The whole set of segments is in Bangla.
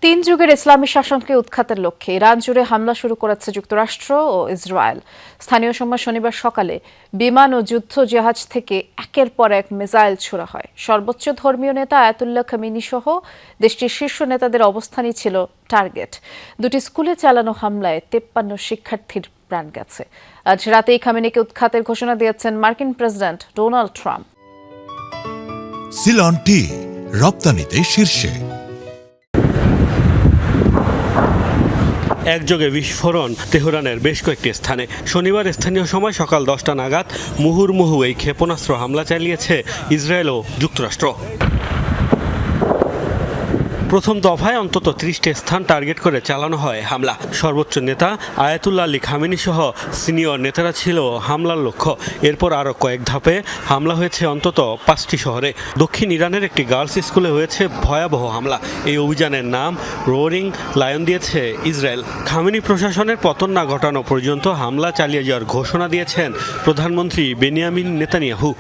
তিন যুগের ইসলামী শাসনকে উৎখাতের লক্ষ্যে ইরান জুড়ে হামলা শুরু করেছে যুক্তরাষ্ট্র ও ইসরায়েল। স্থানীয় সময় শনিবার সকালে বিমান ও যুদ্ধ জাহাজ থেকে একের পর এক মিসাইল ছোড়া হয়। সর্বোচ্চ ধর্মীয় নেতা আয়াতুল্লাহ খামেনি সহ দেশটির শীর্ষ নেতাদের অবস্থানই ছিল টার্গেট। দুটি স্কুলে চালানো হামলায় 53 শিক্ষার্থীর প্রাণ গেছে। আজ রাতেই খামেনিকে উৎখাতের ঘোষণা দিয়েছেন মার্কিন প্রেসিডেন্ট ডোনাল্ড ট্রাম্প। সিলন টি রপ্তানিতে শীর্ষে। একযোগে বিস্ফোরণ তেহরানের বেশ কয়েকটি স্থানে। শনিবার স্থানীয় সময় সকাল 10টা নাগাদ মুহুর্মুহু এই ক্ষেপণাস্ত্র হামলা চালিয়েছে ইসরায়েল ও যুক্তরাষ্ট্র। প্রথম দফায় অন্তত 30টি স্থান টার্গেট করে চালানো হয় হামলা। সর্বোচ্চ নেতা আয়াতুল্লাহ আলী খামেনি সহ সিনিয়র নেতারা ছিল হামলার লক্ষ্য। এরপর আরও কয়েক ধাপে হামলা হয়েছে অন্তত 5টি শহরে। দক্ষিণ ইরানের একটি গার্লস স্কুলে হয়েছে ভয়াবহ হামলা। এই অভিযানের নাম রোয়ারিং লায়ন দিয়েছে ইসরায়েল। খামেনি প্রশাসনের পতন না ঘটানো পর্যন্ত হামলা চালিয়ে যাওয়ার ঘোষণা দিয়েছেন প্রধানমন্ত্রী বেনিয়ামিন নেতানিয়াহু।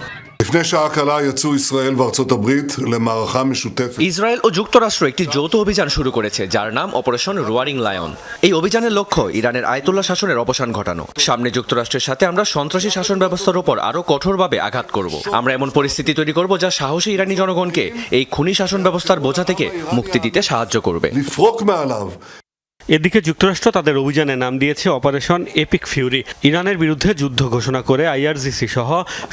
ইসরায়েল ও যুক্তরাষ্ট্র একটি যৌথ অভিযান শুরু করেছে যার নাম অপারেশন রোয়ারিং লায়ন। এই অভিযানের লক্ষ্য ইরানের আয়াতুল্লাহ শাসনের অবসান ঘটানো। সামনে যুক্তরাষ্ট্রের সাথে আমরা সন্ত্রাসী শাসন ব্যবস্থার উপর আরো কঠোরভাবে আঘাত করব। আমরা এমন পরিস্থিতি তৈরি করব যা সাহসী ইরানি জনগণকে এই খুনি শাসন ব্যবস্থার বোঝা থেকে মুক্তি দিতে সাহায্য করবে। এদিকে যুক্তরাষ্ট্র তাদের অভিযানের নাম দিয়েছে অপারেশন এপিক ফিউরি। ইরানের বিরুদ্ধে যুদ্ধ ঘোষণা করে আইআরজিসি সহ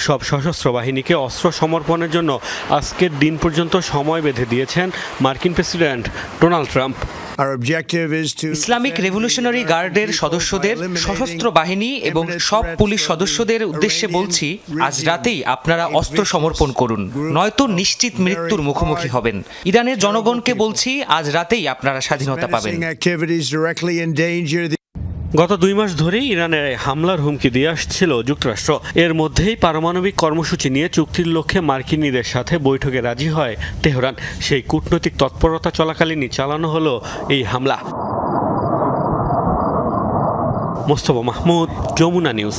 সব সশস্ত্র বাহিনীকে অস্ত্র সমর্পণের জন্য আজকের দিন পর্যন্ত সময় বেঁধে দিয়েছেন মার্কিন president Donald Trump. Islamic revolutionary গার্ডের সদস্যদের, সশস্ত্র বাহিনী এবং সব পুলিশ সদস্যদের উদ্দেশ্যে বলছি, আজ রাতেই আপনারা অস্ত্র সমর্পণ করুন, নয়তো নিশ্চিত মৃত্যুর মুখোমুখি হবেন। ইরানের জনগণকে বলছি, আজ রাতেই আপনারা স্বাধীনতা পাবেন। গত 2 মাস ধরেই ইরানে হামলার হুমকি দিয়ে আসছিল যুক্তরাষ্ট্র। এর মধ্যেই পারমাণবিক কর্মসূচি নিয়ে চুক্তির লক্ষ্যে মার্কিনীদের সাথে বৈঠকে রাজি হয় তেহরান। সেই কূটনৈতিক তৎপরতা চলাকালীনই চালানো হলো এই হামলা। মোস্তফা মাহমুদ, যমুনা নিউজ।